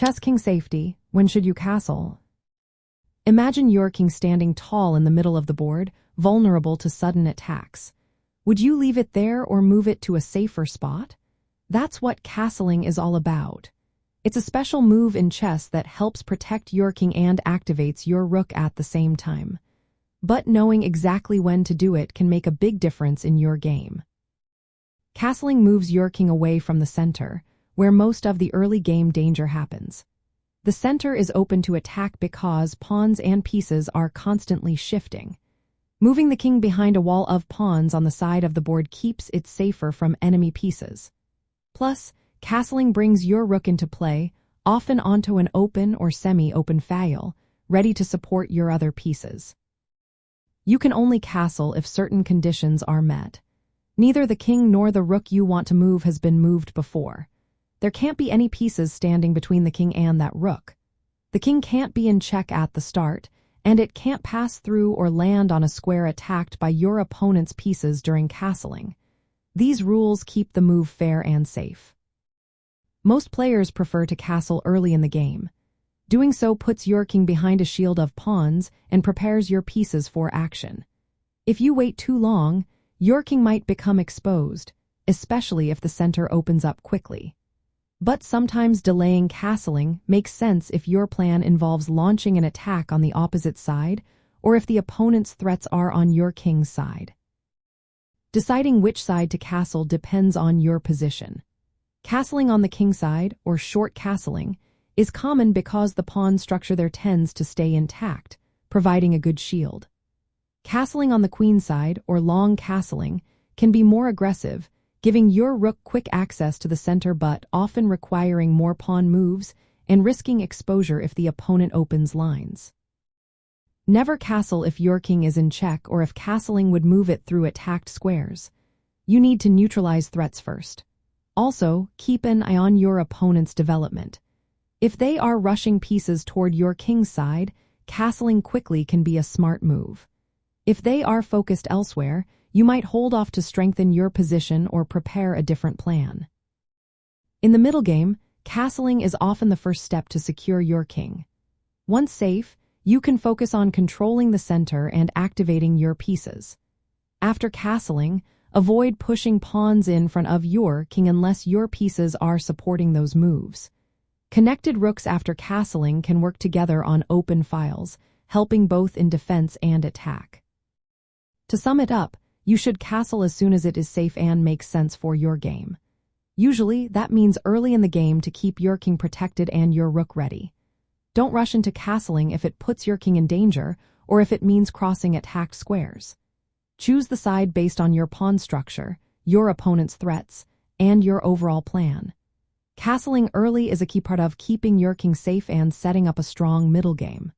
Chess king safety. When should you castle? Imagine your king standing tall in the middle of the board, vulnerable to sudden attacks. Would you leave it there or move it to a safer spot? That's what castling is all about. It's a special move in chess that helps protect your king and activates your rook at the same time. But knowing exactly when to do it can make a big difference in your game. Castling moves your king away from the center, where most of the early game danger happens. The center is open to attack because pawns and pieces are constantly shifting. Moving the king behind a wall of pawns on the side of the board keeps it safer from enemy pieces. Plus, castling brings your rook into play, often onto an open or semi-open file, ready to support your other pieces. You can only castle if certain conditions are met. Neither the king nor the rook you want to move has been moved before. There can't be any pieces standing between the king and that rook. The king can't be in check at the start, and it can't pass through or land on a square attacked by your opponent's pieces during castling. These rules keep the move fair and safe. Most players prefer to castle early in the game. Doing so puts your king behind a shield of pawns and prepares your pieces for action. If you wait too long, your king might become exposed, especially if the center opens up quickly. But sometimes delaying castling makes sense if your plan involves launching an attack on the opposite side or if the opponent's threats are on your king's side. Deciding which side to castle depends on your position. Castling on the king side, or short castling, is common because the pawn structure there tends to stay intact, providing a good shield. Castling on the queen side, or long castling, can be more aggressive, giving your rook quick access to the center but often requiring more pawn moves and risking exposure if the opponent opens lines. Never castle if your king is in check or if castling would move it through attacked squares. You need to neutralize threats first. Also, keep an eye on your opponent's development. If they are rushing pieces toward your king's side, castling quickly can be a smart move. If they are focused elsewhere, you might hold off to strengthen your position or prepare a different plan. In the middle game, castling is often the first step to secure your king. Once safe, you can focus on controlling the center and activating your pieces. After castling, avoid pushing pawns in front of your king unless your pieces are supporting those moves. Connected rooks after castling can work together on open files, helping both in defense and attack. To sum it up, you should castle as soon as it is safe and makes sense for your game. Usually, that means early in the game to keep your king protected and your rook ready. Don't rush into castling if it puts your king in danger or if it means crossing attacked squares. Choose the side based on your pawn structure, your opponent's threats, and your overall plan. Castling early is a key part of keeping your king safe and setting up a strong middle game.